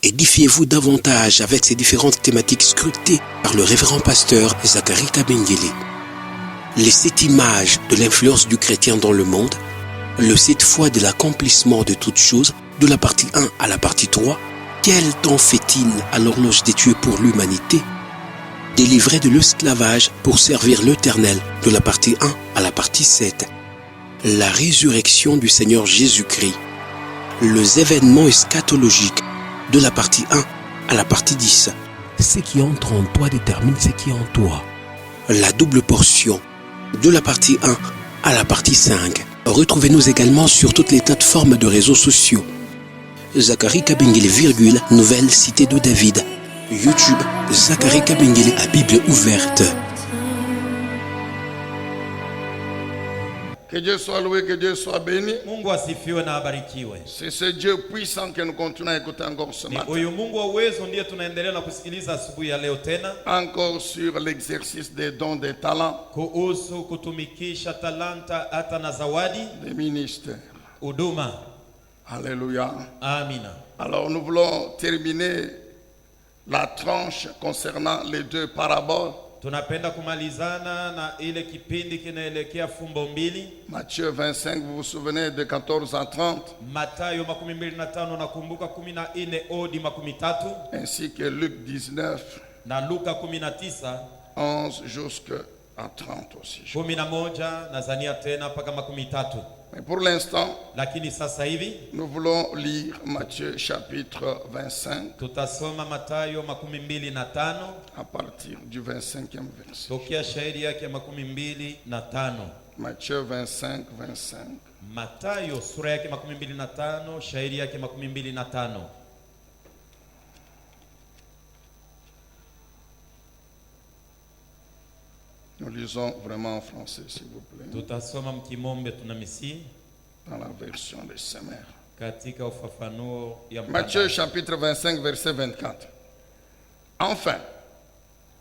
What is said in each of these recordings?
Édifiez-vous davantage avec ces différentes thématiques scrutées par le révérend pasteur Zacharie Kabengele. Les 7 images de l'influence du chrétien dans le monde, le 7 fois de l'accomplissement de toutes choses, de la partie 1 à la partie 3, quel temps fait-il à l'horloge des dieux pour l'humanité? Délivré de l'esclavage pour servir l'Éternel, de la partie 1 à la partie 7. La résurrection du Seigneur Jésus-Christ. Les événements eschatologiques, de la partie 1 à la partie 10. Ce qui entre en toi détermine ce qui est en toi. La double portion, de la partie 1 à la partie 5. Retrouvez-nous également sur toutes les plateformes de réseaux sociaux. Zacharie Kabengele, nouvelle cité de David. YouTube, Zacharie Kabengele à Bible ouverte. Que Dieu soit loué, que Dieu soit béni. Mungu asifiwe na abarikiwe. C'est ce Dieu puissant que nous continuons à écouter encore ce matin. Huyu Mungu wa uwezo ndiye tunaendelea na kusikiliza asubuhi ya leo tena. Encore sur l'exercice des dons des talents. Kuhusu kutumikisha talanta hata na zawadi. Des ministères. Huduma. Alléluia. Amina. Alors nous voulons terminer la tranche concernant les 2 paraboles. Tunapenda kumalizana na ile kipindi kinaelekea fumbo mbili. Matthieu 25, vous vous souvenez de 14 à 30. Mathayo 25 nakumbuka 14 hadi 13. Ainsi que Luc 19. Na Luka 19. 11 jusqu'à 30 aussi. 11 nazania tena mpaka 13. Mais pour l'instant, lakini sasa hivi nous voulons lire Matthieu chapitre 25. Tutasoma Mathayo 25 à partir du 25e verset. Tokea shairi yake 25. Matthieu 25, 25. Mathayo sura yake 25, shairi yake 25. Nous lisons vraiment en français, s'il vous plaît. Tutasoma mkimombe tunamisi dans la version de Semer. Katika ufafanuo ya Matthieu chapitre 25 verset 24. Enfin,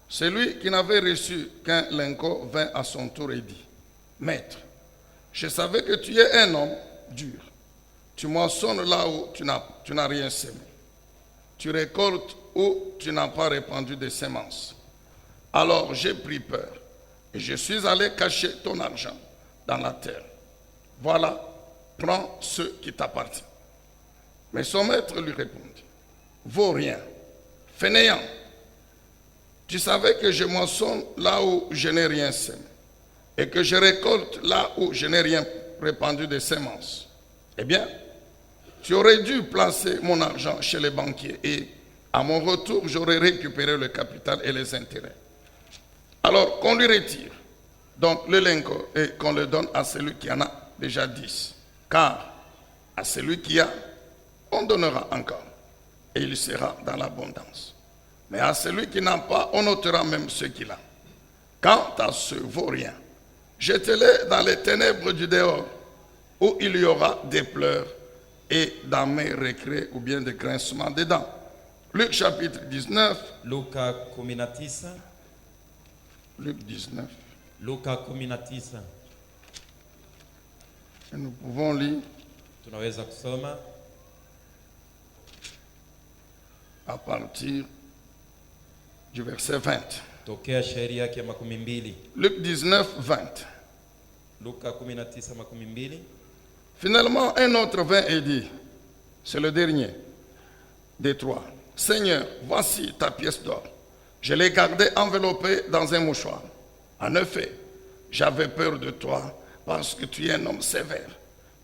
celui qui n'avait reçu qu'un lingot vint à son tour et dit: Maître, je savais que tu es un homme dur. Tu moissonnes là où tu n'as rien semé. Tu récoltes où tu n'as pas répandu de semences. Alors j'ai pris peur et je suis allé cacher ton argent dans la terre. Voilà, prends ce qui t'appartient. Mais son maître lui répondit: Vaut rien, fainéant. Tu savais que je moissonne là où je n'ai rien semé, et que je récolte là où je n'ai rien répandu de semences. Eh bien, tu aurais dû placer mon argent chez les banquiers, et à mon retour, j'aurais récupéré le capital et les intérêts. Alors qu'on lui retire donc le lingot et qu'on le donne à celui qui en a déjà 10. Car à celui qui a, on donnera encore, et il sera dans l'abondance. Mais à celui qui n'a pas, on ôtera même ce qu'il a. Quant à ce vaut rien, jetez-les dans les ténèbres du dehors, où il y aura des pleurs et d'amers récrés ou bien des grincements des dents. Luc chapitre 19. Luka 19. Luc 19. Luka 19. Et nous pouvons lire tunaweza kusoma à partir du verset 20. Tokea shairi yake ya 12. Luc 19, 20. Luka 19, 12. Finalement, un autre vint et dit, c'est le dernier des 3. Seigneur, voici ta pièce d'or. Je l'ai gardée enveloppée dans un mouchoir. En effet, j'avais peur de toi parce que tu es un homme sévère.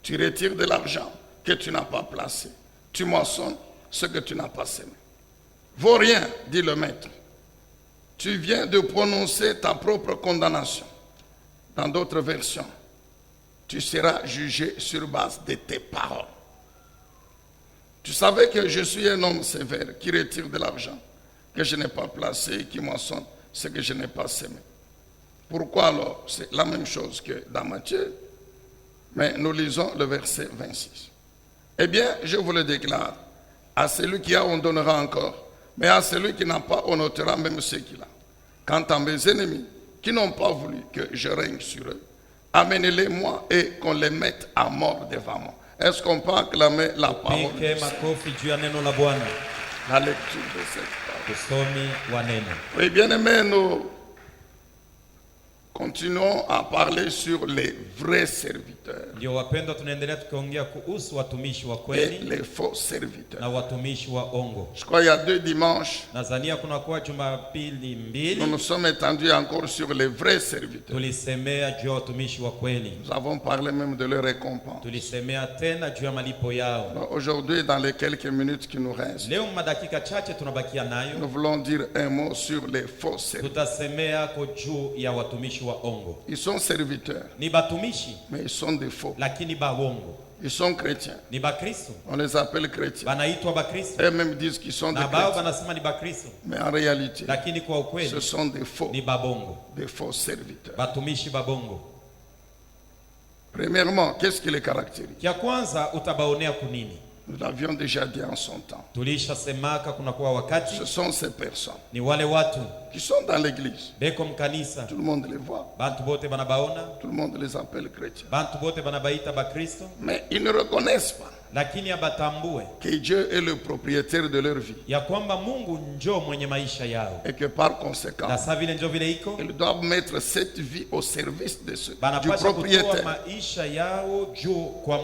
Tu retires de l'argent que tu n'as pas placé. Tu moissonnes ce que tu n'as pas semé. Vaut rien, dit le maître. Tu viens de prononcer ta propre condamnation. Dans d'autres versions, tu seras jugé sur base de tes paroles. Tu savais que je suis un homme sévère qui retire de l'argent que je n'ai pas placé et qui moissonne ce que je n'ai pas semé. Pourquoi alors? C'est la même chose que dans Matthieu, mais nous lisons le verset 26. Eh bien, je vous le déclare, à celui qui a, on donnera encore, mais à celui qui n'a pas, on ôtera même ce qu'il a. Quant à mes ennemis, qui n'ont pas voulu que je règne sur eux, amenez-les moi et qu'on les mette à mort devant moi. Est-ce qu'on peut acclamer la parole? la lecture de cette parole. Usomi wa neno. Oui, bien-aimés, nous continuons à parler sur les vrais serviteurs Ndio wapendwa, tunaendelea tukiongea kuhusu watumishi wa et kweli les faux serviteurs. na watumishi wa ongo. Je crois qu'il y a 2 dimanches, Nadhania kuna kwa Jumapili nous mbili nous sommes étendus encore sur les vrais serviteurs. tulisemea juu ya watumishi wa kweli. Nous avons parlé même de leur récompense. Tulisemea tena juu ya malipo yao. Donc, aujourd'hui, dans les quelques minutes qui nous restent, Leo madakika chache tunabakia nous nayo, voulons dire un mot sur les faux serviteurs. tutasemea ko juu ya watumishi wa ongo. Ils sont serviteurs, Ni batumishi mais ils sont des faux. lakini ba ongo. Ils sont chrétiens. Ni bakristo, On les appelle chrétiens. banaitwa bakristo Eux-mêmes disent qu'ils sont des na bao chrétiens. banasema ni bakristo, Mais en réalité, lakini kwa ce ukweli sont des faux ni babongo, serviteurs. batumishi babongo. Premièrement, qu'est-ce qui les caractérise? Kia kwanza utabaonea kunini? Nous l'avions déjà dit en son temps. Tulisha semaka kuna kuwa wakati Ce sont ces personnes ni wale watu qui sont dans l'église. beko mkanisa, Tout le monde les voit. bantu bote banabaona, Tout le monde les appelle chrétiens. bantu bote banabaita bakristo, Mais ils ne reconnaissent pas lakini abatambue que Dieu est le propriétaire de leur vie. ya kwamba Mungu njo mwenye maisha yao, Et que par conséquent, na saa vile njo vile iko ils doivent mettre cette vie au service de du banapasha kutoa propriétaire. maisha yao juu kwa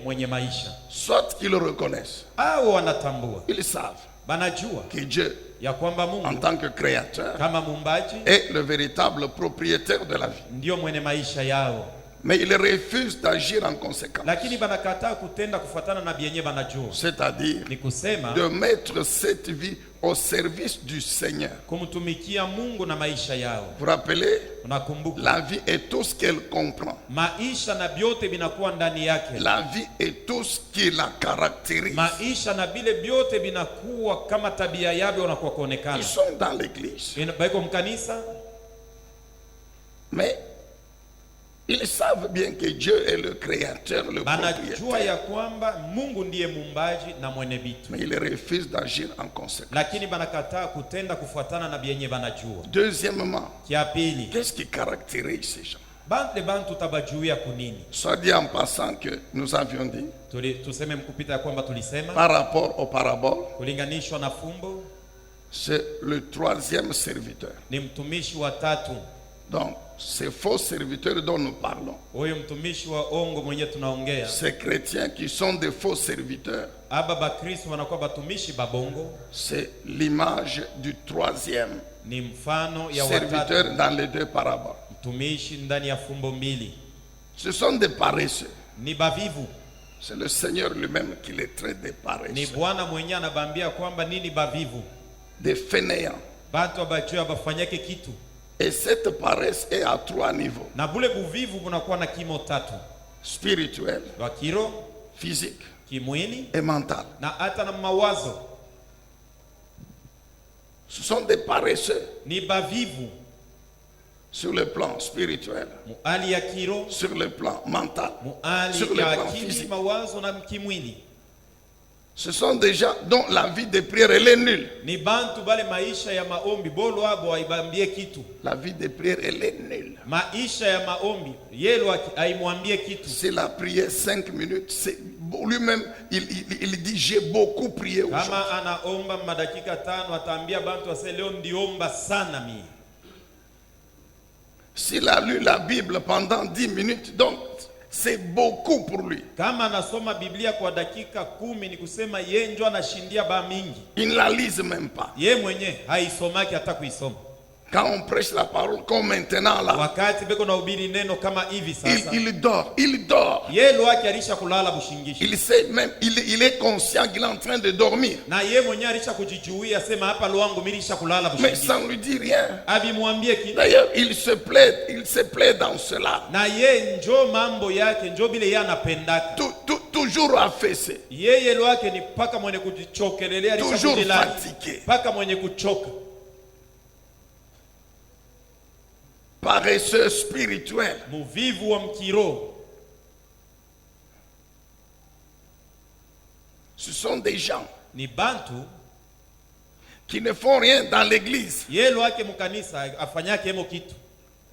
mwenye maisha. Soit qu'ils le reconnaissent, Au wanatambua, ils savent banajua que Dieu, ya kwamba en Mungu tant que créateur, kama muumbaji est le véritable propriétaire de la vie. ndio mwenye maisha yao, Mais ils refusent d'agir en conséquence. lakini banakataa kutenda kufuatana na bienye banajua, C'est-à-dire ni kusema de mettre cette vie au service du Seigneur. kumtumikia Mungu na maisha yao. Vous vous rappelez, Unakumbuka la vie est tout ce qu'elle comprend. maisha na vyote vinakuwa ndani yake. La vie est tout ce qui la caractérise. Maisha na vile vyote vinakuwa kama tabia yavyo wanakuwa Ils kuonekana. sont dans l'église, Baiko mkanisa, mais ils savent bien que Dieu est le créateur, le banajua propriétaire. ya kwamba Mungu ndiye muumbaji na mwenye vitu, Mais ils refusent d'agir en conséquence. lakini banakataa kutenda kufuatana na vyenye banajua. Deuxièmement, Kia pili, qu'est-ce qui caractérise ces gens? bantu tabajuia kunini? Soit dit en passant que nous avions dit, Tuseme mkupita ya kwamba tulisema par rapport aux paraboles, kulinganishwa na fumbo c'est le 3e serviteur. ni mtumishi wa tatu. Donc, ces faux serviteurs dont nous parlons, Huyo mtumishi wa ongo mwenye tunaongea, ces chrétiens qui sont des faux serviteurs, aba bakristo wanakuwa batumishi babongo, c'est l'image du 3e ni mfano ya serviteur watatu, dans les 2 paraboles. mtumishi ndani ya fumbo mbili. Ce sont des paresseux. Ni bavivu, C'est le Seigneur lui-même qui les traite des ni paresseux, Bwana mwenye anabambia kwamba nini bavivu, des fainéants. bantu abajua bafanyake kitu. Et cette paresse est à 3 niveaux: Na bule buvivu bunakuwa na kimo tatu: spirituel, wa kiro, physique kimwili et mental. na hata na mawazo. Ce sont des paresseux Ni bavivu sur le plan spirituel, muali ya kiro, sur le plan mental, muali sur le ya plan akili, physique. mawazo na kimwili. Ce sont des gens dont la vie de prière elle est nulle. Ni bantu bale maisha ya maombi bolo abo aibambie kitu. La vie de prière elle est nulle. Maisha ya maombi yelo aimwambie kitu. C'est la prière 5 minutes. Lui-même, il dit j'ai beaucoup prié aujourd'hui. Kama anaomba madakika 5 ataambia bantu ase leo ndiomba sana mimi. S'il a lu la Bible pendant 10 minutes, donc c'est beaucoup pour lui. Kama anasoma Biblia kwa dakika 10 ni kusema yeye ndio anashindia ba mingi. Il ne la lise même pas. Yeye mwenye haisomaki hata kuisoma. Quand on prêche la parole comme maintenant là, Wakati beko na ubiri neno kama hivi sasa. il dort, il dort. Yeye lo yake alisha kulala bushingishi. Il sait même, il est conscient qu'il est en train de dormir. Na yeye mwenye alisha kujijuia sema hapa lo wangu mimi nisha kulala Mais bushingishi. ça ne lui dit rien. Abimwambie kitu. D'ailleurs, il se plaît dans cela. Na yeye njo mambo yake njo bile yeye anapendaka. Toujours affaissé. Yeye lo yake ni paka mwenye kujichokelelea alisha Toujours kujilala. fatigué. Paka mwenye kuchoka. Paresseux spirituel. Muvivu wa mkiro. Ce sont des gens Ni bantu qui ne font rien dans l'église. yeye wake mkanisa afanyake hemo kitu.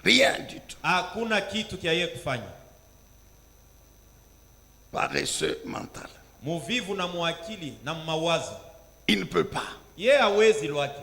Rien du tout. Hakuna kitu kia yeye kufanya. Paresseux mental. Muvivu na muakili na mawazo. Il ne peut pas Ye hawezi lwake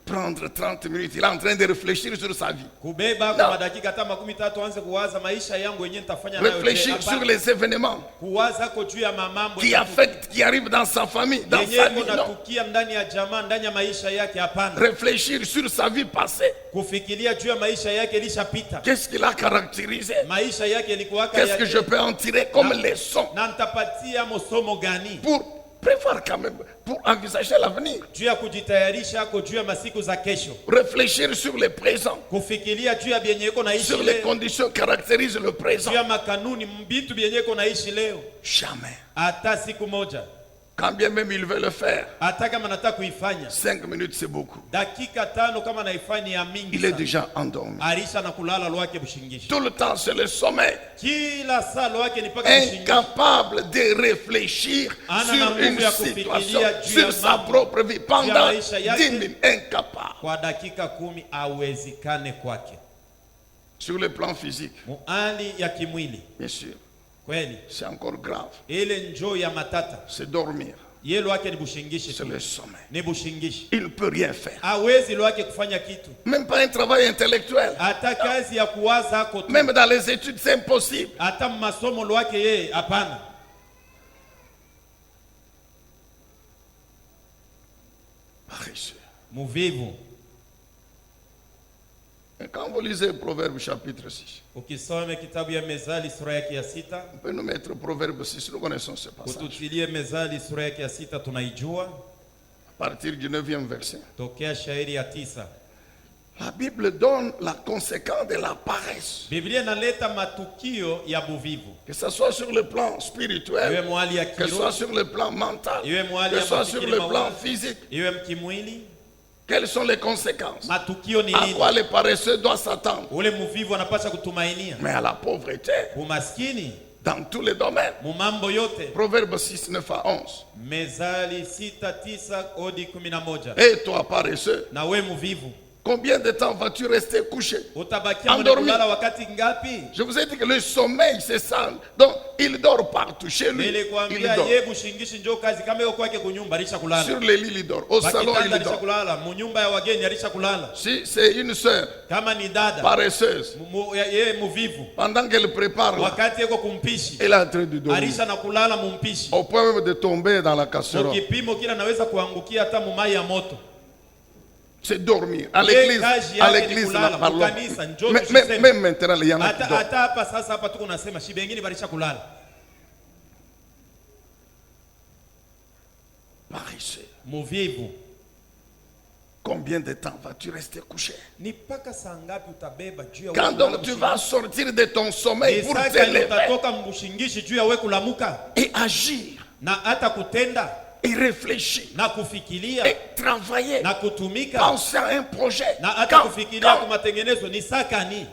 prendre 30 minutes. Il est en train de réfléchir sur sa vie. kubeba kwa madakika hata 13 anze kuwaza maisha yangu yenyewe nitafanya nayo. Réfléchir sur les événements kuwaza ko juu ya mambo qui affectent, qui arrivent dans sa famille, dans sa vie. Non. Natukia ndani ya jamaa, ndani ya maisha yake, hapana. Réfléchir sur sa vie passée. Kufikiria juu ya maisha yake ilishapita. Qu'est-ce qu'il a caractérisé? Maisha yake ilikuwa Qu'est-ce que je peux en tirer comme leçon? Na nitapatia masomo gani? Pour prévoir quand même, pour envisager l'avenir. Juu ya kujitayarisha kwa juu ya masiku za kesho. Réfléchir sur le présent. Kufikiria juu ya byenye iko naishi sur les conditions qui caractérisent le présent. Juu ya makanuni mbitu byenye iko naishi leo. Jamais. Hata siku moja. Quand bien même il veut le faire, 5 minutes c'est beaucoup. Il est déjà endormi. Tout le temps c'est le sommeil. Incapable de réfléchir sur une situation, sur sa propre vie pendant 10 minutes. Incapable. Sur le plan physique, bien sûr, c'est encore grave. C'est dormir. C'est le sommeil. Il ne peut rien faire. Même pas un travail intellectuel. Même dans les études, c'est impossible. Paresseux. Et quand vous lisez Proverbe chapitre 6, on peut nous mettre Proverbe 6, nous connaissons ce passage. À partir du 9e verset. La Bible donne la conséquence de la paresse. Que ce soit sur le plan spirituel, que ce soit sur le plan mental, que ce soit sur le plan physique. Quelles sont les conséquences? À quoi les paresseux doivent s'attendre? Mais à la pauvreté. Dans tous les domaines. Proverbe 6, 9 à 11. Et toi paresseux, combien de temps vas-tu rester couché, endormi? Je vous ai dit que le sommeil, c'est ça. Donc, il dort partout. Chez lui, il dort. Sur les lits, il dort. Au salon, il dort. Si c'est une sœur paresseuse, pendant qu'elle prépare, elle est en train de dormir. Au point même de tomber dans la casserole. C'est dormir. À l'église, parlons. Même maintenant, il y en a qui dorment. Paresseux. Combien de temps vas-tu rester couché? Quand donc tu vas sortir de ton sommeil pour te lever et agir et réfléchir et travailler, penser à un projet. Quand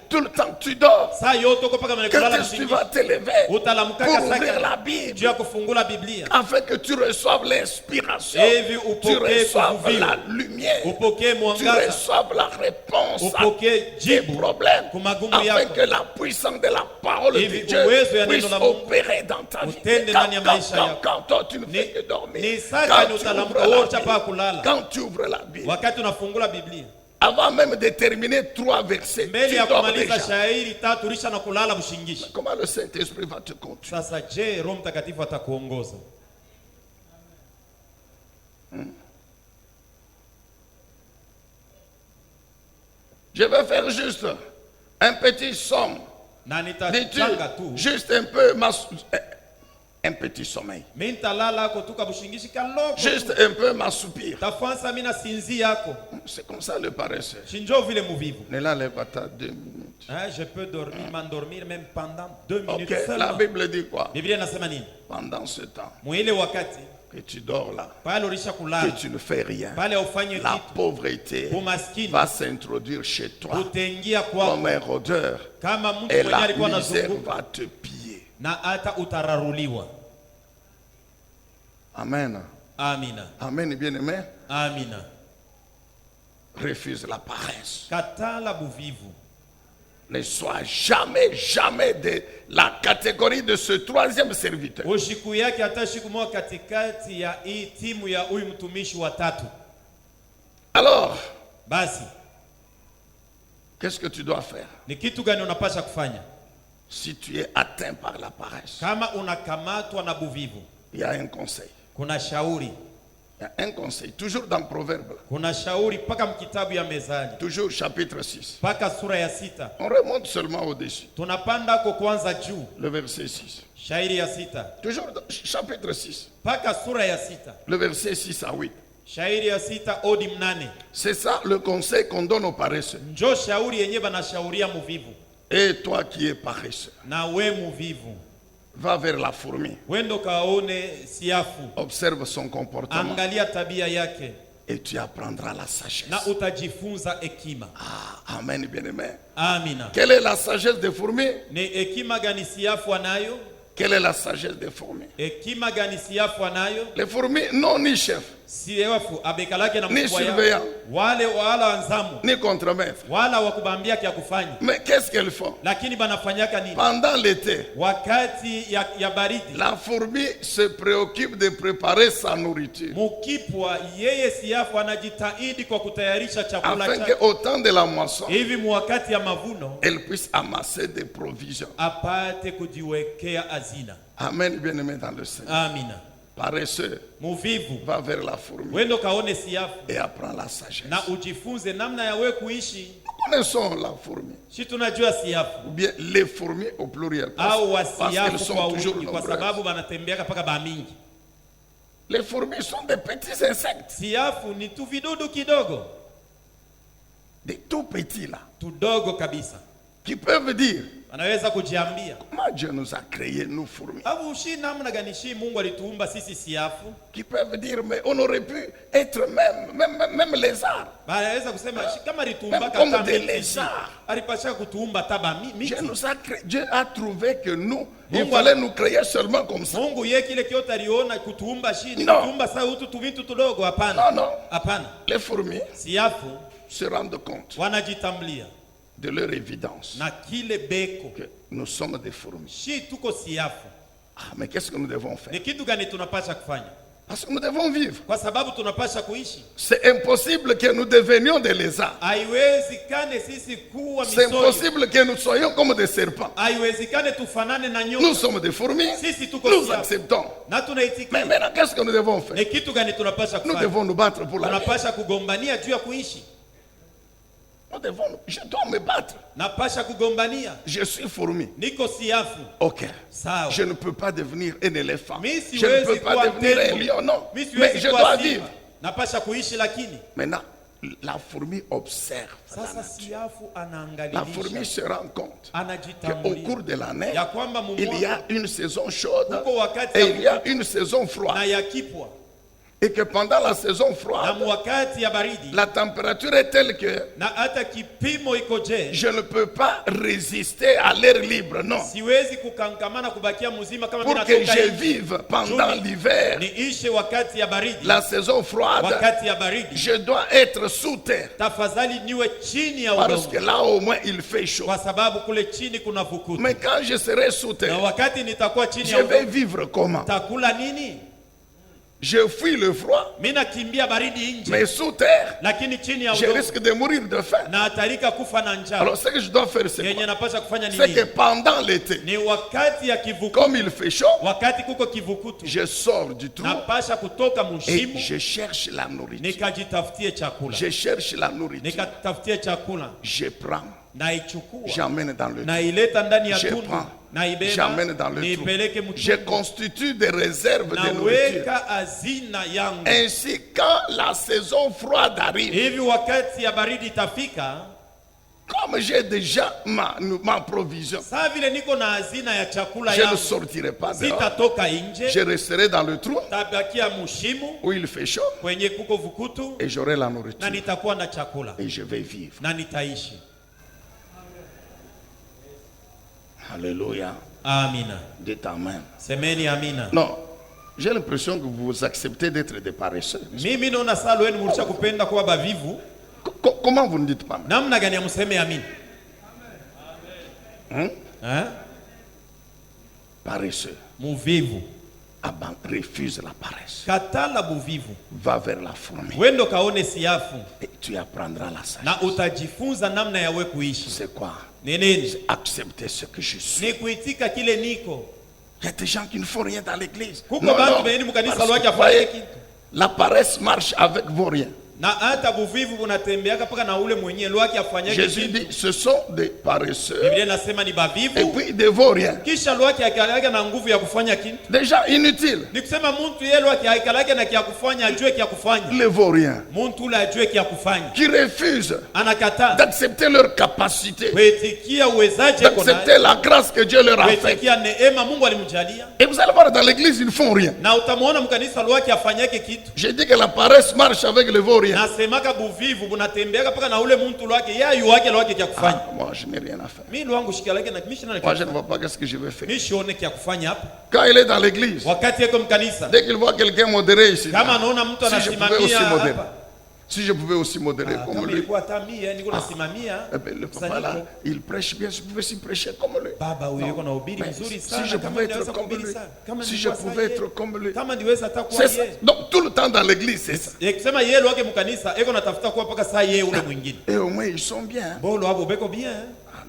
tout le temps tu dors, quand est-ce que tu vas te lever pour ouvrir la Bible afin que tu reçoives l'inspiration, tu reçoives la lumière, tu reçoives la réponse à tes problèmes, afin que la puissance de la parole de Dieu puisse opérer dans ta vie. Quand toi tu ne fais que dormir, quand tu ouvres la Bible, avant même de terminer 3 versets, tu dors déjà. Comment le Saint-Esprit va te conduire? Je vais faire juste un petit somme. Dis-tu, juste un peu un petit sommeil. Juste un peu m'assoupir. C'est comme ça le paresseux. Ne l'enlève pas 2 minutes. Je peux m'endormir même pendant 2 minutes seulement. La Bible dit quoi? Pendant ce temps que tu dors là, que tu ne fais rien, la pauvreté va s'introduire chez toi comme un rôdeur et la misère va te piller. Amen. Amina. Amen, bien-aimé. Amina. Refuse la paresse. ne sois jamais de la catégorie de ce troisième serviteur. Ushiku yake hata siku moja katikati ya hii timu ya huyu mtumishi wa tatu. Alors, Basi, qu'est-ce que tu dois faire ni kitu gani unapasha kufanya? si tu es atteint par la paresse? Kama unakamatwa na buvivu, Il y a un conseil. kuna shauri. Il y a un conseil. Toujours dans Proverbe. Kuna shauri paka mkitabu ya Mezali, Toujours chapitre 6. paka sura ya 6. On remonte seulement au-dessus. Tunapanda kwa kwanza juu, Le verset 6. shairi ya 6. Toujours dans chapitre 6. Paka sura ya 6. Le verset 6 à 8. Shairi ya 6 odi mnane. C'est ça le conseil qu'on donne aux paresseux. Njo shauri yenye banashauria muvivu. Et toi qui es paresseux, Na we muvivu, va vers la fourmi. wendo kaone siafu, Observe son comportement. angalia tabia yake, Et tu apprendras la sagesse. na utajifunza hekima. Ah, amen, bien-aimé. Amina. Quelle est la sagesse des fourmis? Ni hekima gani siafu anayo? Quelle est la sagesse des fourmis? Hekima gani siafu anayo? Les fourmis n'ont ni chef, Siafu abekalake na ni mkubwa yao, surveillant, wala wanzamu, ni contremaître. wala wakubambia kya kufanya. Mais qu'est-ce qu'elles font? Lakini banafanyaka nini? Pendant l'été, Wakati ya baridi, la fourmi se préoccupe de préparer sa nourriture. mukipwa yeye siafu anajitahidi kwa kutayarisha chakula Afin chake, qu'au temps de la moisson, hivi muwakati ya mavuno elle puisse amasser des provisions. apate kujiwekea hazina. Amen, bien-aimé dans le Seigneur. Amina. Paresseux, Muvivu, va vers la fourmi wendo kaone siafu et apprends la sagesse. na ujifunze namna ya wewe kuishi. Connaissons la fourmi, Si tunajua siafu ou bien les fourmis au pluriel, au parce qu'elles wasiafu sont kwa toujours wingi, kwa nombreuses. sababu banatembeaka paka bamingi. Les fourmis sont des petits insectes, Siafu ni tu vidudu kidogo, des tout petits là, tudogo kabisa. qui peuvent dire, Anaweza kujiambia, comment Dieu nous a créés, nous fourmis. abu shi namna gani shi Mungu alituumba sisi siafu? Qui peuvent dire, mais on aurait pu être même lézards. Anaweza kusema shi kama alituumba Comme kama des miti, lézards. alipasha kutuumba taba miti. Dieu nous a créés, Dieu a trouvé que nous, il Mungu fallait nous créer seulement comme ça. Mungu ye kile kiote aliona kutuumba shi ni No. kutuumba saa utu tuvitu tudogo. Hapana, Non, non. hapana. Les fourmis Siafu se rendent compte wanajitambulia de leur évidence na kile beko que nous sommes des fourmis. shi tuko siafu. Ah, mais qu'est-ce que nous devons Ni faire? kitu gani tunapasha kufanya? Parce que nous devons vivre. Kwa sababu tunapasha kuishi. C'est impossible que nous devenions des lézards. Haiwezekane sisi kuwa C'est misoyo, impossible que nous soyons comme des serpents. haiwezekane tufanane na Nous nyoka. sommes des fourmis. Sisi tuko Nous siafu acceptons. na Mais tunaitikia. maintenant, qu'est-ce que nous devons faire? Ni kitu gani tunapasha Nous kufanya? devons nous battre pour la vie. Tunapasha kugombania juu ya kuishi. Je dois me battre. Napasha kugombania. Je suis fourmi. Niko siafu. Ok. Sawa. Je ne peux pas devenir un éléphant. Mi Je ne peux siwezi pas kuwa devenir un tembo. lion. Non. Mi Mais siwezi je kuwa dois simba. vivre. Napasha kuishi lakini. Maintenant, la fourmi observe. Sasa siafu La anaangalisha. fourmi se rend compte qu'au Anajitambulia cours de l'année, ya kwamba il y a mumwaka une saison chaude uko wakati et ya il y a kuvuka une saison na froide. ya kipwa Et que pendant la saison na froide, wakati ya baridi la température est telle que na hata kipimo iko je, je ne peux pas résister à l'air libre. Non. siwezi kukankamana kubakia mzima kama mimi Pour que natoka je nje. vive pendant Juni, l'hiver, niishe wakati ya baridi, la saison froide, wakati ya baridi je dois être sous terre. tafadhali niwe chini ya Parce udongo, que là au moins il fait chaud. kwa sababu kule chini kuna vukutu. Mais quand je serai sous Na terre, wakati nitakuwa chini je ya vais udongo, vivre comment? takula nini? Je fuis le froid, Mimi nakimbia baridi nje, mais sous terre, lakini chini ya je udongo risque de mourir de faim. na hatarika kufa na njaa. Alors ce que je dois faire, c'est Yenye quoi? napasha kufanya C'est que nini? pendant l'été, Ni wakati ya kivukutu, comme il fait chaud, wakati kuko kivukutu, je sors du trou napasha kutoka et mshimu je cherche la nourriture. nikajitafutie chakula, Je cherche la nourriture. nikatafutie chakula, Je prends, naichukua, j'emmène dans le trou. naileta ndani ya Je tundu, prends, naibeba, j'emmène dans le trou. niipeleke Je mtundu, constitue des réserves de nourriture. naweka hazina yangu. Ainsi, quand la saison froide arrive, Hivi wakati ya baridi itafika, comme j'ai déjà ma provision, saa vile niko na hazina ya chakula je ne yangu, sortirai pas dehors. sitatoka nje, Je resterai dans le trou tabakia mshimu où il fait chaud kwenye kuko vukutu, et j'aurai la na nourriture nitakuwa na chakula et je vais vivre. na nitaishi. Alléluia. Amina, Dites Amen. semeni amina. Non, j'ai l'impression que vous acceptez d'être des paresseux. Mimi naona sala wenu mulisha kupenda kuwa bavivu. Comment vous ne dites pas? Namna gani ya mseme amina? Paresseux. Muvivu. Refuse la paresse. Katala buvivu. Va vers la fourmi. Wendo kaone siafu. Et tu apprendras la sagesse. Na utajifunza namna ya wewe kuishi. C'est quoi? Nini? Accepter ce que je suis. Ni kuitika kile niko. Il y a des gens qui ne font rien dans l'église. Kuko bantu beni mukanisa lwaki afanye kitu. La paresse marche avec vos riens. Na hata buvivu bunatembeaka paka na ule mwenye lwaki afanye kitu. Jésus dit ce sont des paresseux. Biblia inasema ni bavivu. Et puis des vauriens. Kisha lwaki akalaka na nguvu ya kufanya kitu. Déjà inutile. Ni kusema mtu yeye lwaki akalaka na kia kufanya ajue kia kufanya. Les vauriens. Mtu ule ajue kia kufanya. Qui refusent Anakataa. d'accepter leur capacité. Kuitikia uwezaje kuna. D'accepter la grâce que Dieu leur a faite. Kuitikia neema Mungu alimjalia. Et vous allez voir dans l'église ils ne font rien. Na utamuona mkanisa lwaki afanyake kitu. J'ai dit que la paresse marche avec les vauriens. Nasemaka buvivu bunatembeaka paka na ule mtu lwake yeye ayuwake lwake kia kufanya. Moi je n'ai rien à faire. Mimi lwangu shikalake na kimishina na Moi je ne vois pas qu'est-ce que je vais faire. mimi sione kia kufanya hapa. Quand il est dans l'église, Wakati yako mkanisa. dès qu'il voit quelqu'un modéré ici, Kama anaona mtu si je pouvais aussi anasimamia modérer, hapa. si je pouvais aussi modérer comme Kama lui, ilikuwa hata mimi niko nasimamia. eh ben, le papa là, il prêche bien, je pouvais aussi prêcher comme lui. Baba huyo yuko na ubiri Mais mzuri si sana. je Kama pouvais être niweza comme kuhubiri lui, sana. Kama si je pouvais être comme lui, Kama niweza hata kuwa c'est ça. yeye. Donc tout le temps dans l'église, c'est ça. Kusema yeye lwake mkanisa eko natafuta kuwa paka saa yeye ule mwingine. Et au moins ils sont bien. Bolo hapo beko bien.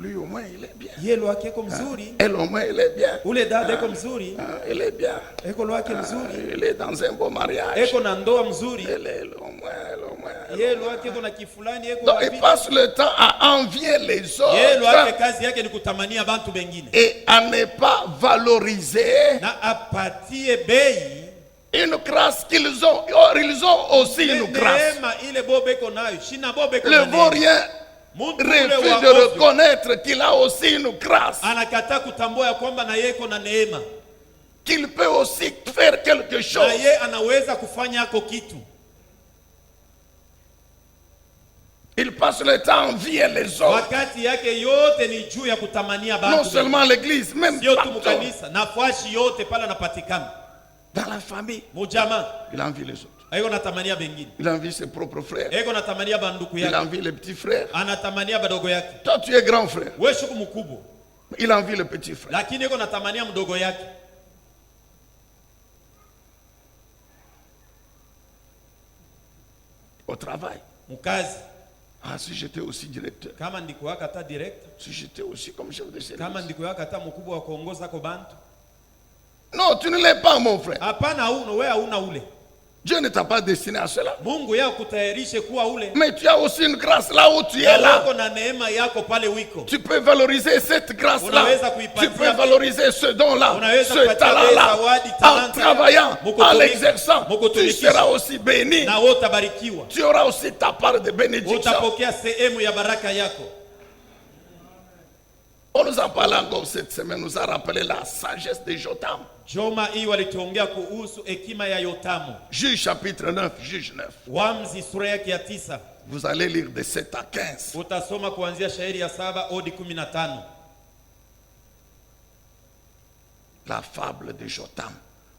Lui au moins il est bien. Yeye lwake eko mzuri. Elle au moins il est bien. Ule dada eko mzuri. Il est bien. Eko lwake mzuri. Il est dans un beau mariage. Eko na ndoa mzuri. Elle est au moins. Yeye lwake eko na kifulani eko Donc wapi. il passe le temps à envier les Yeye lwake autres kazi yake ni kutamania bantu bengine. et à ne pas valoriser Na apatie bei. une grâce qu'ils ont. Or, ils ont aussi une grâce. Neema ile bobeko nayo. Shina bobeko Le na vaurien Muntu ule refuse wa de ovyo. reconnaître qu'il a aussi une grâce, Anakataa kutambua ya kwamba na yeye na neema. qu'il peut aussi faire quelque Na chose. yeye anaweza kufanya hako kitu. Il passe le temps à envier les autres. Wakati yake yote ni juu ya kutamania Non bantu. seulement l'église, même Sio tu partout. mkanisa, nafasi yote pale anapatikana. Dans la famille, Mujama, il envie les autres. eko natamania bengine. Il envie ses propres frères. Eko natamania banduku Il yake. envie les petits frères. Anatamania badogo yake. Toi, tu es grand frère. Wewe shuku mkubwa. Il envie le petit frère. Lakini eko natamania mdogo yake. Au travail. Mkazi. Ah, si j'étais aussi directeur. Kama ndikuwa kata direct. Si j'étais aussi comme chef de service. Kama ndikuwa kata mkubwa wa kuongoza kwa bantu. Non, tu ne l'es pas, mon frère. Hapana hauno, wewe hauna ule. Dieu ne t'a pas destiné à cela. Mungu yeye kutayarishe kuwa ule. Mais tu as aussi une grâce là où tu es là. Uko na neema yako pale wiko. Tu peux valoriser cette grâce-là. Unaweza kuipatia- Tu peux valoriser ce don-là, Unaweza ce kupatia talent-là. zawadi, En talanta, travaillant, en mukutumika, l'exerçant, tu mukutumikisha. seras aussi béni. Na wewe utabarikiwa. Tu auras aussi ta part de bénédiction. Utapokea sehemu ya baraka yako. On nous en parle encore cette semaine, nous a rappelé la sagesse de Jotam. Joma hii walituongea kuhusu hekima ya Yotamu. Juge chapitre 9, juge 9. Wamzi sura yake ya 9. Vous allez lire de 7 à 15. Utasoma kuanzia shairi ya 7 hadi 15. La fable de Jotam,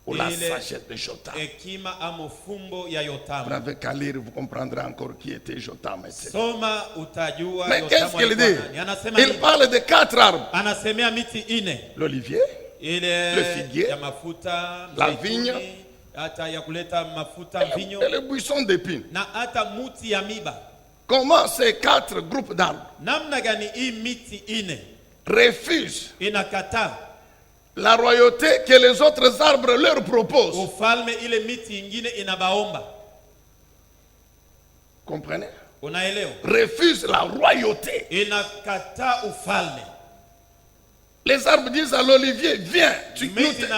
ou la Ile sagesse de Jotam. hekima ama fumbo ya Vous Yotamu. n'avez qu'à lire, vous comprendrez encore qui était Jotam, etc. Soma utajua Mais qu'est-ce Yotamu qu'il alikuwa dit? nani. Anasema Il nini? parle de 4 arbres. Anasemea miti ine. L'olivier, Ile Le figuier, ya mafuta, la mzeituni, vigne, hata ya kuleta mafuta mvinyo et le buisson d'épines. na hata muti ya miba. Comment ces 4 groupes d'arbres Namna gani hii miti ine refusent inakataa la royauté que les autres arbres leur proposent? ufalme ile miti ingine inabaomba. Comprenez? Unaelewa? Refusent la royauté. Inakataa ufalme. Les arbres disent à l'olivier, viens,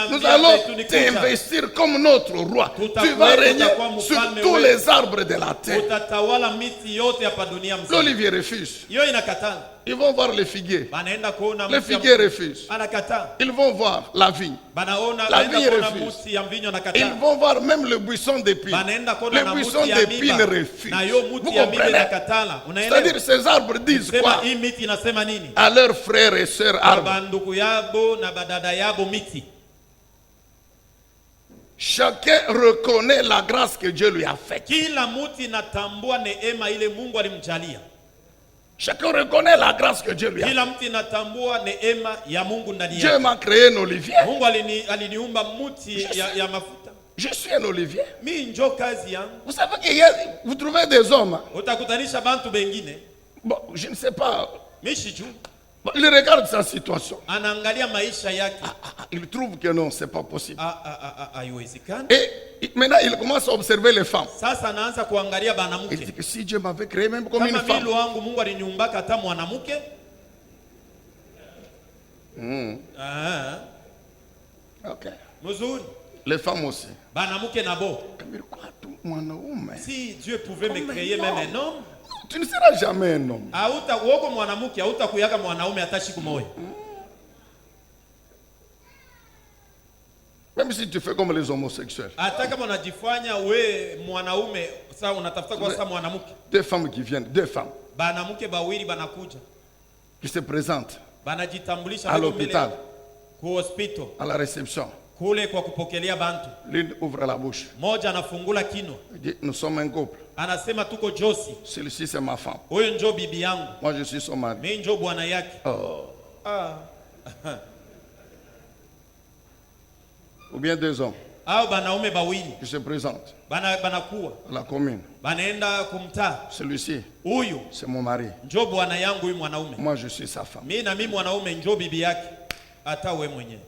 nous allons t'investir comme notre roi. Tu vas régner sur tous les arbres de la terre. Utatawala miti yote hapa dunia mzima. L'olivier refuse. Hiyo inakataa. Ils vont voir les figuiers. Banaenda kuona Les mti ya figuiers refusent. anakataa. Ils vont voir la vigne. Banaona La banaenda vigne kuona refuse. muti ya mvinyo Ils anakataa. vont voir même le buisson d'épines. Banaenda kuona Le na buisson muti ya d'épines miba. refuse. Na yo Vous muti ya miba comprenez? inakatala. C'est-à-dire Unaelewa? ces arbres disent Sema quoi hii miti inasema nini? à leurs frères et sœurs arbres? Banduku yabo na badada yabo miti. Chacun reconnaît la grâce que Dieu lui a faite. Kila muti natambua neema ile Mungu alimjalia. Chacun reconnaît la grâce que Dieu lui a. Kila mtu inatambua neema ya Mungu ndani Dieu yake. m'a créé un olivier. Mungu aliniumba mti ya mafuta. Je suis un olivier. Mimi njo kazi yangu. Vous savez que vous trouvez des hommes. Utakutanisha bantu bengine. Bon, je ne sais pas. Mishiju. Bon, il regarde sa situation. Anaangalia maisha yake. Il trouve que non, c'est pas possible. Haiwezekani. Et maintenant, il commence à observer les femmes. Sasa anaanza kuangalia banamuke. Il dit que si Dieu m'avait créé même comme une Kama femme. milo wangu Mungu aliniumbaka hata mwanamuke. Ok. Mzuri. Les femmes aussi. Banamuke nabo. Si Dieu pouvait me créer même un homme, tu ne seras jamais un homme. Auta woko mwanamuke, auta kuyaka mwanaume hata siku moja. Même si tu fais comme les homosexuels. Hata kama unajifanya we mwanaume, sasa unatafuta kwa sasa mwanamuke. Deux femmes qui viennent, deux femmes. Banamuke bawili banakuja. Qui se présentent. Banajitambulisha à l'hôpital. Ku hospital. À la réception. Kule kwa kupokelea bantu. L'une ouvre la bouche. Moja anafungula kino. Il dit, nous sommes un couple. Anasema tuko Josi. Celui-ci c'est ma femme. Huyo njo bibi yangu. Moi je suis son mari. Mimi njo bwana yake. Oh. Ou bien deux hommes. Au banaume bawili. Qui se présentent. Banakuwa. À la commune. Banaenda kumtaa. Celui-ci. Huyu. C'est mon mari. Njo bwana yangu huyu mwanaume. Moi je suis sa femme. Mimi na mimi mwanaume njo bibi yake. Hata we mwenyewe.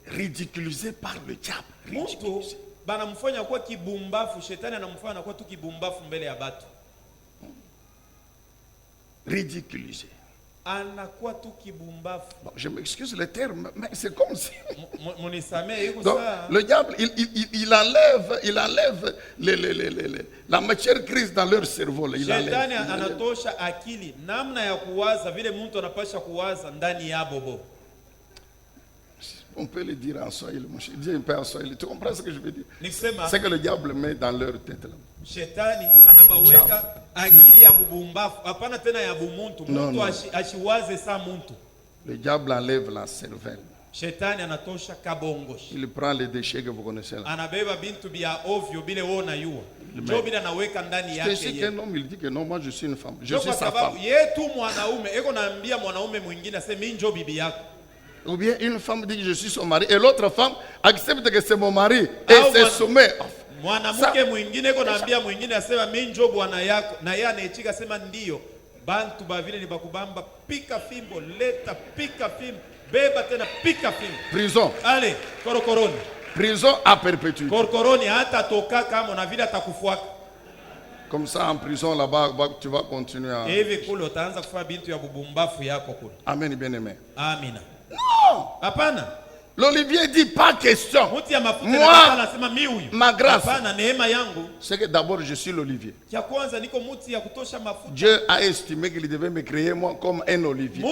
Ridiculisé par le diable. Ridiculisé. Banamfanya kuwa kibumbafu, shetani anamfanya kuwa tu kibumbafu mbele ya batu. Ridiculisé. Anakuwa tu kibumbafu. Bon, je m'excuse le terme, mais c'est comme si. Donc, le diable, il enlève la matière grise dans leur cerveau. Shetani anatosha akili, namna ya kuwaza vile mtu anapasha kuwaza ndani ya bobo. On peut le dire en Swahili, mon cher. Dis un peu en Swahili. Tu comprends ce que je veux dire? C'est que le diable met dans leur tête là. Shetani anabaweka akili ya bubumbafu, hapana tena ya bumuntu. Mtu ashiwaze sa muntu. Le diable enlève la cervelle. Shetani anatosha kabongo. Il prend les déchets que vous connaissez là. Anabeba bintu bia ovyo bile wona yua. Ndio bila anaweka ndani yake. C'est qu'un homme il dit que non, moi je suis une femme. Je suis sa femme. Yetu mwanaume eko naambia mwanaume mwingine aseme mimi ndio bibi yako. Ou bien une femme dit que je suis son mari et l'autre femme accepte que c'est mon mari et se soumet. Mwanamke mwingine eko naambia mwingine asema mimi ndio bwana yako na yeye anaitika sema ndio. Bantu bavile ni bakubamba pika fimbo leta pika fimbo beba tena pika fimbo. Prison. Allez, korokoroni. Prison à perpétuité. Korokoroni hata toka kama na vile atakufuaka. Comme ça en prison là-bas tu vas continuer à. Hivi kule utaanza kufanya bintu ya bubumbafu yako kule. Amen bien-aimé. Amina. Non. Hapana. L'Olivier dit pas question. Moi, ma grâce, c'est que d'abord je suis l'olivier. Dieu a estimé qu'il devait me créer moi comme un olivier.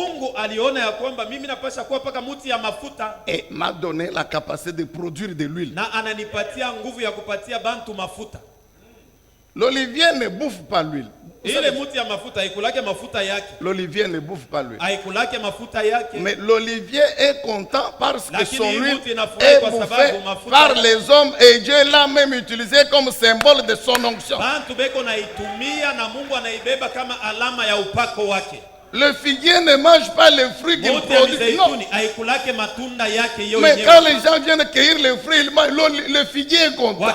Et m'a donné la capacité de produire de l'huile. L'olivier ne bouffe pas l'huile. L'olivier ne bouffe pas l'huile. Mais l'olivier est content parce que son huile est bouffée par les hommes et Dieu l'a même utilisé comme symbole de son onction. Le figuier ne mange pas les fruits qu'il produit. Non. Mais quand les gens viennent cueillir les fruits, le figuier est content.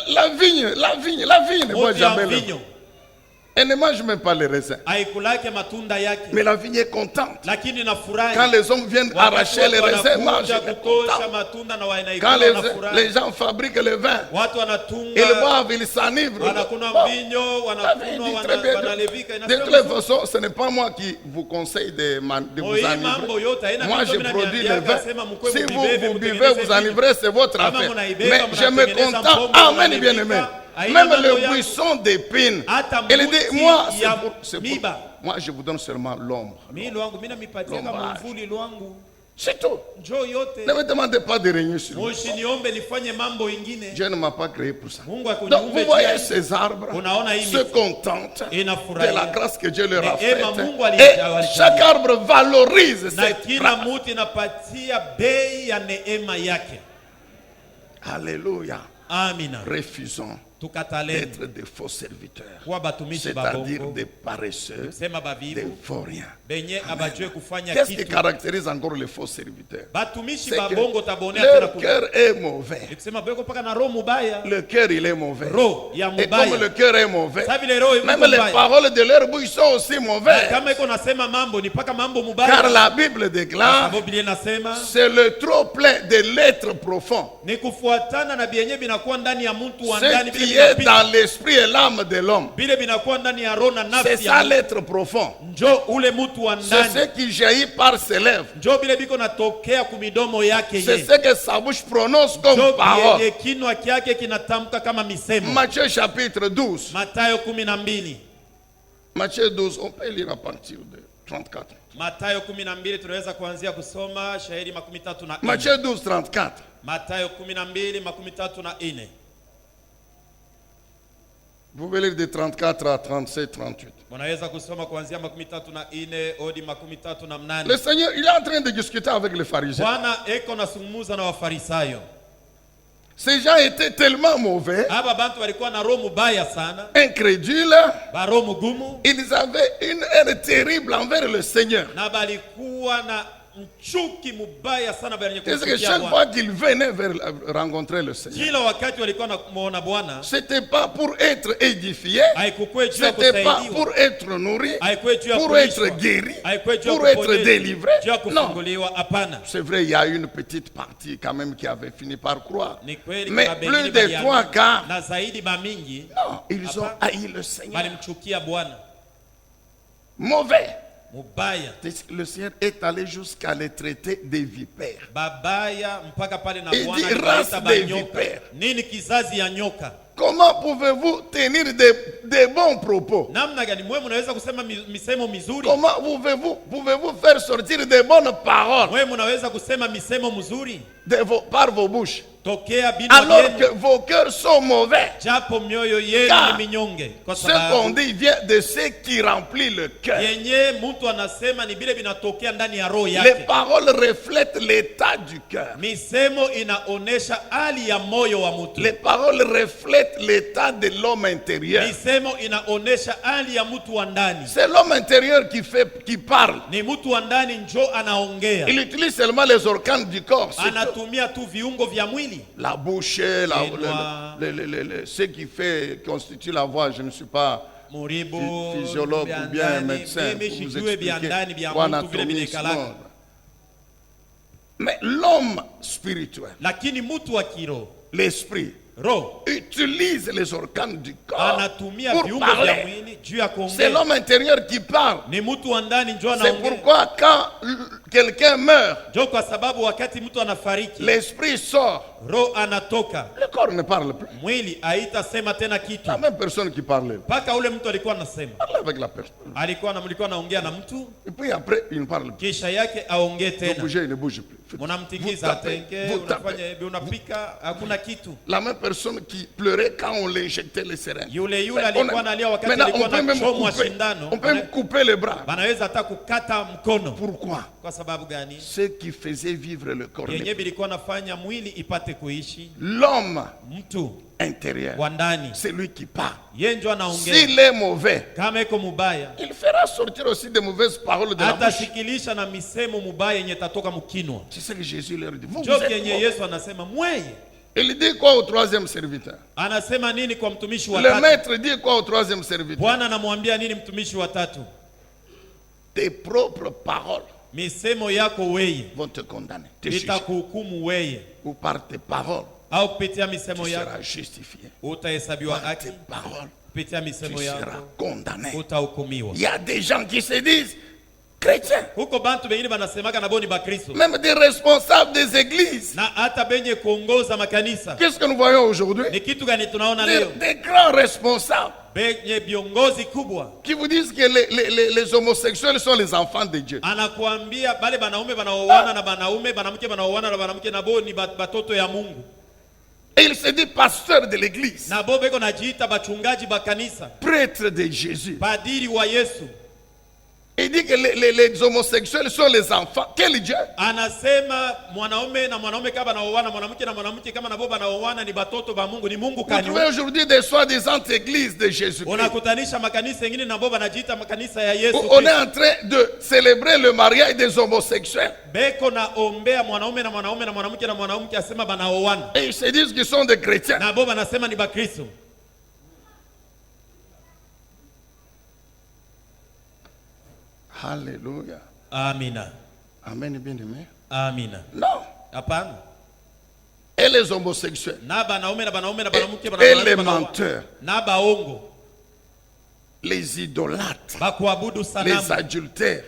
La vigne ne mange jamais le fruit. Elle ne mange même pas les raisins. Mais la vigne est contente. Quand les hommes viennent arracher les raisins, mangent. Quand les gens fabriquent le vin, ils boivent, ils s'enivrent. De toute façon, ce n'est pas moi qui vous conseille de vous enivrer. Moi, je produis le vin. Si vous buvez, vous enivrez, c'est votre affaire. Mais je me contente. Amen, bien-aimé. Même le buisson d'épines. Il dit, moi, moi, je vous donne seulement l'ombre. C'est tout. Ne me demandez pas de régner sur moi. Dieu ne m'a pas créé pour ça. Donc vous voyez ces arbres se contentent de la grâce que Dieu leur a faite. Et chaque arbre valorise cette grâce. Alléluia. Amina. Refusons d'être des faux serviteurs, kuwa batumishi c'est-à-dire babongo, des paresseux, sema des bavivu vauriens. benye abajue kufanya Qu'est-ce qui kitu. caractérise encore les faux serviteurs? Batumishi C'est que babongo tabonea tena leur cœur est mauvais. kusema beko paka na roho mubaya. Le cœur, il est mauvais. Roho ya Et comme mubaya. le cœur est mauvais, Sa vile roho même iko les mubaya. paroles de leur bouche sont aussi mauvaises. Kama iko nasema mambo ni paka mambo Car mubaya. la Bible déclare, Sababu Biblia inasema c'est le trop plein de l'être profond. ni kufuatana na bienye binakuwa ndani ya mtu wa Ce ndani vile qui est binapita. dans l'esprit et l'âme de l'homme. Vile binakuwa ndani ya roho na C'est nafsi ça ya l'être profond. njo ule mtu wa C'est ndani. ce qui jaillit par ses lèvres. Njo vile biko natokea kumidomo yake C'est ye. ce que sa bouche prononce comme Njo parole. yenye kinwa kyake kinatamka kama misemo. Matthieu chapitre 12. Matayo 12. Matthieu 12, on peut lire à partir de 34. Matayo 12 tunaweza kuanzia kusoma shahidi 34. Matthieu 12, 34. Matayo 12:34. Vous pouvez lire de 34 à 37, 38. Unaweza kusoma kuanzia 34 hadi 38. Le Seigneur, il est en train de discuter avec les pharisiens. Bwana eko nasungumuza na Wafarisayo. Ces gens étaient tellement mauvais, Aba bantu walikuwa na roho mubaya sana, incrédules, ba roho mugumu, ils avaient une haine terrible envers le Seigneur. na balikuwa na mchuki mubaya sana benye C'est que kufikia chaque Bwana. fois qu'ils venaient rencontrer le Seigneur, Kila wakati walikuwa na muona Bwana, c'était pas pour être édifié, haikuwa juu ya c'était pas kusaidiwa, pour être nourri, haikuwa juu ya pour être kulishwa, guéri, haikuwa juu ya pour être kuponyeshwa, délivré. juu ya Non, kufunguliwa. Hapana. c'est vrai, il y a une petite partie quand même qui avait fini par croire. Ni kweli Mais kuna plus bengine de baliamini, 3 quarts, na zaidi bamingi non, ils ont Hapana. haï le Seigneur. balimchukia Bwana Mauvais. mubaya, Le Seigneur est allé jusqu'à les traiter des vipères. babaya, mpaka pale na Il Bwana dit, aliwaita race banyoka. des vipères. Nini kizazi ya nyoka? Comment pouvez-vous tenir des bons propos? Namna gani mwe mnaweza kusema misemo mizuri? Comment pouvez-vous faire sortir des bonnes paroles Mwe mnaweza kusema misemo mzuri par vos bouches tokea binwa alors que yenu, vos cœurs sont mauvais? japo mioyo yenu Car ni minyonge? Kwa Ce qu'on sababu dit vient de ce qui remplit le cœur. yenye mtu anasema ni bile binatokea ndani ya roho Les yake. paroles reflètent l'état du cœur. Misemo inaonesha hali ya moyo wa mtu. Les paroles reflètent l'état de l'homme intérieur. Misemo inaonesha hali ya mtu wa ndani. C'est l'homme intérieur qui parle. Ni mtu wa ndani njo anaongea. Il utilise seulement les organes du corps. C'est tout. Anatumia tu viungo vya mwili. La bouche, ce qui constitue la voix. Je ne suis pas Muribu, physiologue ou bien médecin mimi pour vous sijue vya ndani expliquer vya ou mtu vile anatomiste. vinekalaka. Mais l'homme spirituel, Lakini mtu wa kiroho, l'esprit, roho utilise les organes du corps anatumia pour viungo vya parler. mwili juu ya C'est kuongea. l'homme intérieur qui parle. Ni mtu wa ndani njo C'est anaongea. pourquoi quand quelqu'un meurt, Njo kwa sababu wakati mtu anafariki, l'esprit sort. roho anatoka, Le corps ne parle plus. mwili haitasema tena kitu. La même personne qui parlait. Mpaka ule mtu alikuwa anasema, Parle avec la personne. mlikuwa anaongea na mtu, Et puis après, il ne parle plus. kisha yake aongee Vous tena. bougez, il ne bouge plus. Vous Mnamtingiza tapez, atenge, vous unafanya tapez. hivi, unapika, hakuna kitu. La même personne qui pleurait quand on l'injectait les seringues. Yule Mais alikuwa analia wakati maintenant, alikuwa on peut même anachomwa couper, sindano. on peut même couper les bras. Banaweza hata kukata mkono. Pourquoi? Kwa sababu gani? Ce qui faisait vivre le corps. Yenye bilikuwa nafanya mwili ipate kuishi. L'homme Mtu intérieur, wa ndani, c'est lui qui parle. yeye ndio anaongea. S'il est mauvais, Kama iko mubaya, il fera sortir aussi des mauvaises paroles de la bouche. atasikilisha na misemo mubaya yenye tatoka mkinwa. C'est ce que Jésus leur dit. Vous Njo êtes kenye mauvais. Yesu anasema mweye. Il dit quoi au troisième serviteur? Anasema nini kwa mtumishi wa Le tatu? maître dit quoi au troisième serviteur? Bwana anamwambia nini mtumishi wa tatu? Tes propres paroles Misemo yako weye vont te condamner, te juger. itakuhukumu weye, Ou par tes paroles, au kupitia tu misemo yako seras justifié. utahesabiwa Par haki, tes paroles, kupitia tu misemo seras yako condamné. utahukumiwa. Il y a des gens qui se disent chrétiens, Huko bantu bengine banasemaga nabo ni bakristo même des responsables des églises. na hata benye kuongoza makanisa. Qu'est-ce que nous voyons aujourd'hui? Ni kitu gani tunaona leo? Des grands responsables Benye viongozi kubwa qui vous disent que les homosexuels sont les enfants de Dieu. anakuambia bale banaume banaoana na banaume, banamke banaoana na banamke, nabo ni batoto ya Mungu. Et il se dit pasteur de l'église, Nabo beko najiita bachungaji ba kanisa, prêtre de Jésus. padiri wa Yesu. Il dit que les homosexuels sont les enfants. Quel Dieu? Anasema mwanaume na mwanaume kama wanaoana, mwanamke na mwanamke kama nabo wanaoana ni batoto ba Mungu. Ni Mungu Vous kani. trouvez aujourd'hui des soi-disant églises de Jésus-Christ. Unakutanisha makanisa mengine na boba najiita makanisa ya Yesu. On est en train de célébrer le mariage des homosexuels. Beko na ombea mwanaume na mwanaume na mwanamke na mwanamke asema banaoana. Et ils se disent qu'ils sont des chrétiens. Na boba nasema ni bakristo. Alléluia. Amina. Amen, bien-aimé. Amina. Non. Hapana. Et les homosexuels. Na banaume na banaume na Et mwanamke les menteurs. Na baongo. Les idolâtres. Bakuabudu sanamu. Les adultères.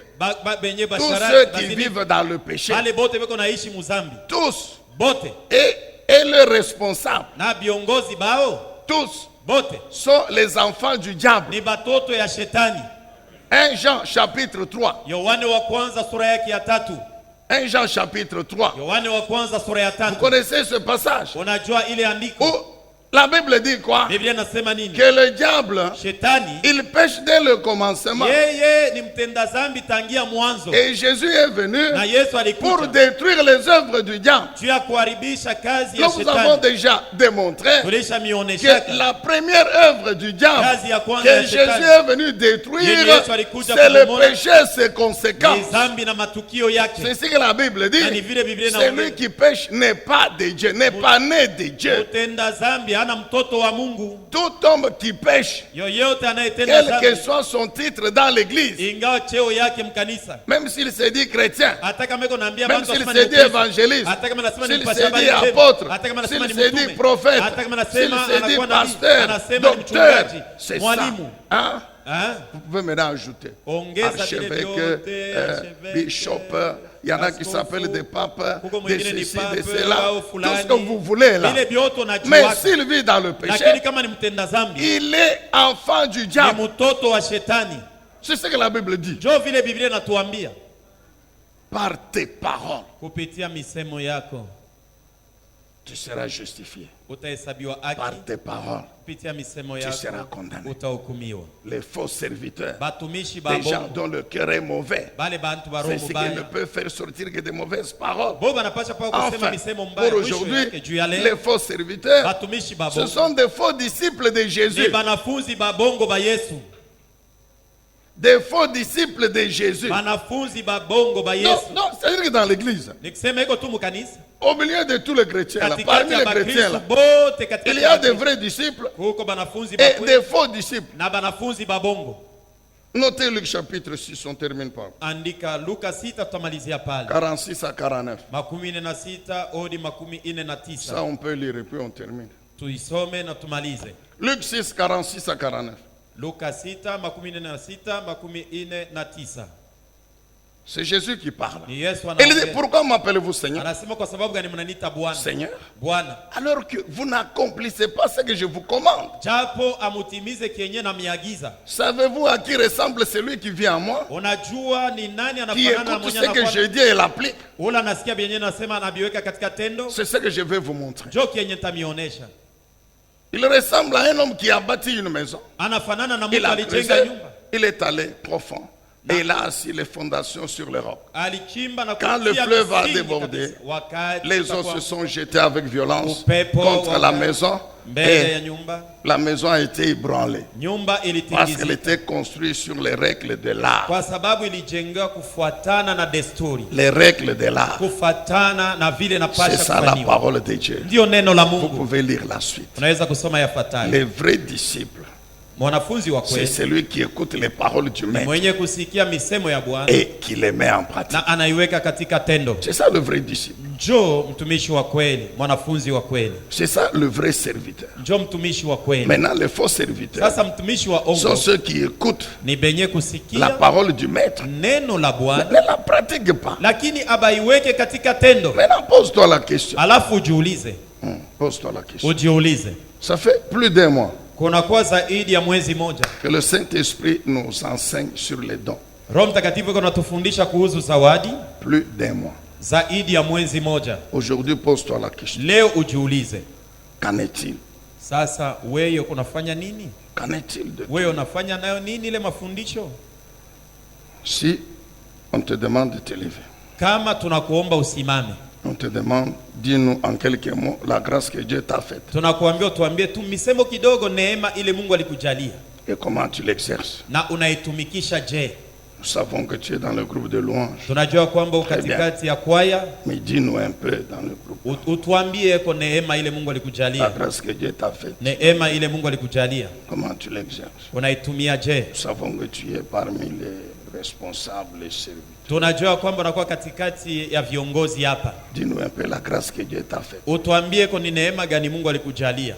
Benye Tous basharati. ceux qui vivent dans le péché. Bale bote beko naishi muzambi. Tous. Bote. Et leurs responsables. Na biongozi bao. Tous. Bote. Sont les enfants du diable. Ni batoto ya shetani. 1 Jean chapitre 3. Yohane wa kwanza sura yake ya 3. 1 Jean chapitre 3. Yohane wa kwanza sura ya 3. Vous connaissez ce passage? Unajua ile andiko? Où la Bible dit quoi? Biblia nasema nini? Que le diable, Shetani, il pêche dès le commencement. yeye ni mtenda zambi tangia mwanzo. Et Jésus est venu Na Yesu pour alikuja détruire les œuvres du diable. juu ya kuharibisha kazi ya Nous avons shetani. déjà démontré Tulisha que mioneshaka la première œuvre du diable kazi ya kwanza que ya Jésus shetani est venu détruire, Yenye Yesu alikuja c'est le kubomola. péché, ses conséquences. ni zambi na matukio C'est yake. ce que la Bible dit. Na ni vile Biblia Celui inaongea. qui pêche n'est pas de Dieu, n'est pas né de Dieu. Mtenda zambi hana mtoto wa Mungu. Tout homme qui pêche, Yoyote anayetenda quel que zambi soit son titre dans l'église, ingawa cheo yake mkanisa, même s'il se dit chrétien, hata kama iko naambia même bantu s'il asema se ni dit Mkristo, évangéliste, hata kama anasema ni s'il mpasha se habari dit njema, apôtre, hata kama s'il anasema ni se dit mtume, prophète, hata kama s'il anasema se dit anakuwa nabii, pasteur, anasema ni docteur, mchungaji, c'est ça. mwalimu. Hein? Hein? Vous pouvez maintenant ajouter Ongeza vile archevêque, vyote, archevêque, bishop, il y en a qui askofu, s'appellent des papes, huko de mwingine ni ceci, pape, de cela, au tout fulani. ce que vous voulez là. Vile vyote unajua. Mais s'il vit dans le Lakini péché, kama ni mtenda zambi, il est enfant du ni diable. mtoto wa shetani. C'est ce que la Bible dit. Jo vile Biblia inatuambia, Par tes paroles, kupitia misemo yako tu seras justifié. utahesabiwa haki, Par tes paroles, kupitia misemo tu yako seras condamné. utahukumiwa. Les faux serviteurs, Batumishi des gens babongo, dont le cœur est mauvais, bale bantu ba c'est roho ce qui ne baya, peut faire sortir que de mauvaises paroles. bo banapasha pa kusema Enfin, misemo mbaya. pour Mwisho aujourd'hui, yake juu ya les leo, faux serviteurs, batumishi ce babongo sont des faux disciples de ni Jésus. banafunzi babongo ba Yesu, Des faux disciples de Jésus. banafunzi babongo ba Non, Yesu. non, c'est-à-dire que dans l'église, Nikisema iko tu mukanisa, au milieu de tous les chrétiens, là, katikati parmi ya les chrétiens, bakristo là, bote, il katikati y ya a des bakristo vrais disciples kuko banafunzi et bakweli des faux disciples. na banafunzi babongo. Notez Luc chapitre 6, on termine par Andika Luka 6 tutamalizia pale. 46 à 49. 46 hadi 49. Ça, on peut lire et puis on termine. Tuisome na tumalize. Luc 6, 46 à 49. Luka 6 46 49. C'est Jésus qui parle. Ni Yesu Il dit, anaongea. pourquoi m'appelez-vous Seigneur? Anasema kwa sababu gani mnaniita Bwana? Seigneur. Bwana. Alors que vous n'accomplissez pas ce que je vous commande. Japo amutimize kienye na miagiza. Savez-vous à qui ressemble celui qui vient à moi? Unajua ni nani Qui anafanana na écoute mwenye ce que je anafuata? dis et l'applique. Ula nasikia bienye nasema anabiweka katika tendo. C'est ce que je vais vous montrer. Jo kienye tamionesha. Il ressemble à un homme qui a bâti une maison. Anafanana na Il mtu a alijenga creusé, nyumba. il est allé profond. Et il a assis les fondations sur les rocs. Alichimba na Quand le kutia fleuve a msingi débordé, kabisa. Wakati les eaux se sont jetées avec violence Upepo contre la waka- maison. mbele ya Et nyumba, la maison a été ébranlée. nyumba Parce qu'elle ilitingizika était construite sur les règles de l'art. kwa sababu ilijengewa kufuatana na desturi, Les règles de l'art. kufuatana na vile C'est napasha ça la kufanywa. parole de Dieu. Ndio neno la Vous Mungu. pouvez lire la suite. Unaweza kusoma yafuatayo. Les vrais disciples, Mwanafunzi wa c'est kweli celui qui écoute les paroles du ni maître mwenye kusikia misemo ya Bwana et qui les met en pratique. na anaiweka katika tendo. C'est ça le vrai disciple. Njoo mtumishi wa kweli, mwanafunzi wa kweli. C'est ça le vrai serviteur. Njoo mtumishi wa kweli. Maintenant, les faux serviteurs Sasa mtumishi wa sont ongo ceux qui écoutent ni benye la kusikia parole du maître, neno la mais Bwana ne la pratiquent pas. lakini abaiweke katika tendo. Maintenant, pose-toi la question. Alafu ujiulize, Pose-toi la question. ujiulize. Ça fait plus d'un mois Kunakuwa zaidi ya mwezi moja que le Saint-Esprit nous enseigne sur les dons. Roho Mtakatifu yuko anatufundisha kuhusu zawadi Plus d'un mois. zaidi ya mwezi moja. Aujourd'hui, pose-toi la question. Leo ujiulize, Qu'en est-il? sasa wewe unafanya nini? Qu'en est-il de Wewe unafanya nayo nini ile mafundisho? Si on te demande de te lever, kama tunakuomba usimame, on te demande, dis-nous en quelques mots la grâce que Dieu t'a faite tunakuambia tuambie tu misemo kidogo neema ile Mungu alikujalia et comment tu l'exerces. na unaitumikisha je. Nous savons que tu es dans le groupe de louanges, Tunajua kwamba katikati ya kwaya, mais dis-nous un peu dans le groupe utuambie ko neema ile Mungu la alikujalia, grâce que Dieu t'a faite, neema ile Mungu alikujalia comment tu l'exerces. unaitumia je. Nous savons que tu es parmi les responsables, les serviteurs. Tunajua kwamba unakuwa katikati ya viongozi hapa, Dis-nous un peu la grâce que Dieu t'a faite. utuambie ko ni neema gani Mungu alikujalia.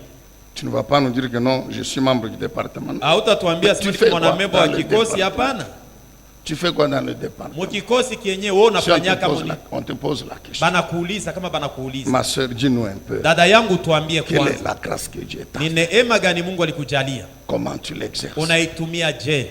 Tu ne vas pas nous dire que non, je suis membre du département. Hautatuambia Tu sisi fais ni quoi mwanamemba wa dans le kikosi, département? hapana. Tu fais quoi dans le département? Mukikosi kienye wewe Si on unafanya te kama pose on te pose la question. banakuuliza, kama banakuuliza, Ma soeur, dis-nous un peu. dada yangu, tuambie Quelle est kwanza la grâce que Dieu t'a ni faite? neema gani Mungu alikujalia, Comment tu l'exerces? unaitumia je.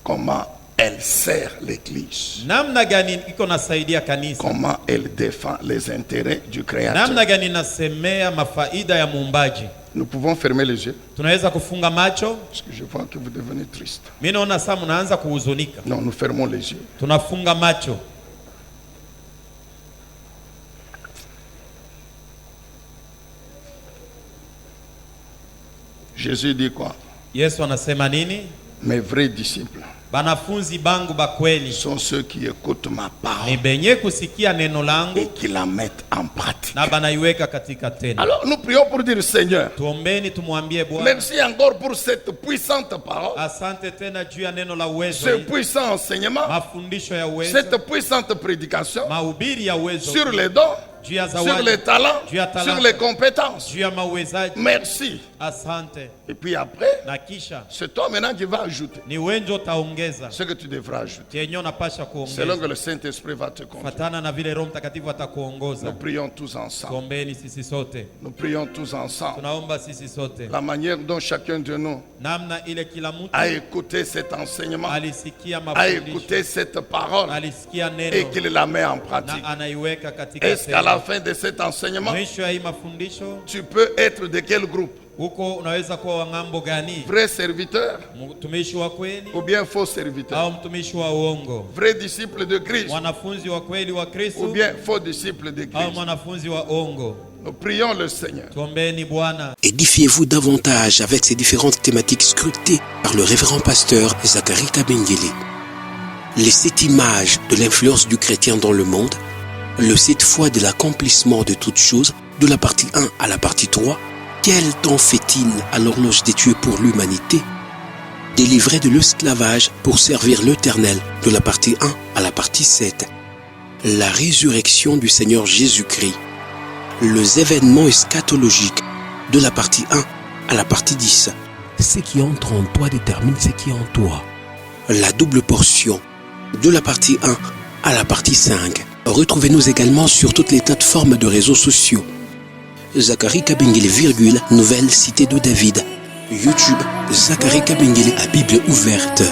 Comment elle sert l'Église? Namna gani iko nasaidia kanisa, Comment elle défend les intérêts du Créateur? namna gani nasemea mafaida ya muumbaji. Nous pouvons fermer les yeux Tunaweza kufunga macho. parce que je vois que vous devenez triste. Mimi naona saa mnaanza kuhuzunika. Non, nous fermons les yeux. Tunafunga macho. Jésus dit quoi? Yesu anasema nini? Mes vrais disciples Banafunzi bangu bakweli sont ceux qui écoutent ma ni parole benye kusikia neno et langu qui la mettent en pratique. na banaiweka katika tendo. Alors nous prions pour dire, Seigneur, Tuombeni, tumwambie Bwana merci encore pour cette puissante parole, asante tena juu ya neno la uwezo, ce puissant enseignement, mafundisho ya uwezo, cette puissante prédication mahubiri ya uwezo, sur les dons, juu ya sur zawadi, les talents, juu ya talanta, sur les compétences. juu ya mauwezaji. Merci. Asante. Et puis après, Na kisha c'est toi maintenant qui vas ajouter ni wenjo utaongeza ce que tu devras ajouter, kenye unapasha selon que kuongeza le Saint-Esprit va te conduire. fatana na vile Roho Mtakatifu Nous atakuongoza. prions tous ensemble. Tuombeni sisi sote, Nous prions tous ensemble. tunaomba sisi sote, La manière dont chacun de nous namna ile kila mtu a écouté cet enseignement, alisikia a mafundisho, écouté cette parole alisikia et neno qu'il la met en na pratique. anaiweka katika Est-ce qu'à la tendo. fin de cet enseignement, Mwisho ya hii mafundisho tu peux être de quel groupe? huko unaweza kuwa wa ng'ambo gani? Vrai serviteur Mtumishi wa kweli ou bien faux serviteur? au mtumishi wa uongo? Vrai disciple de Christ Mwanafunzi wa kweli wa ou Kristo bien faux disciple de au Christ? mwanafunzi wa uongo? Nous prions le Seigneur. Tuombeni Bwana. Édifiez-vous davantage avec ces différentes thématiques scrutées par le révérend pasteur Zacharie Kabengele. Les 7 images de l'influence du chrétien dans le monde, le 7 fois de l'accomplissement de toutes choses, de la partie 1 à la partie 3, quel temps fait-il à l'horloge des dieux pour l'humanité? Délivré de l'esclavage pour servir l'Éternel, de la partie 1 à la partie 7. La résurrection du Seigneur Jésus-Christ. Les événements eschatologiques, de la partie 1 à la partie 10. Ce qui entre en toi détermine ce qui est en toi. La double portion, de la partie 1 à la partie 5. Retrouvez-nous également sur toutes les plateformes de réseaux sociaux. Zacharie Kabengele, Nouvelle Cité de David. YouTube, Zacharie Kabengele à Bible ouverte.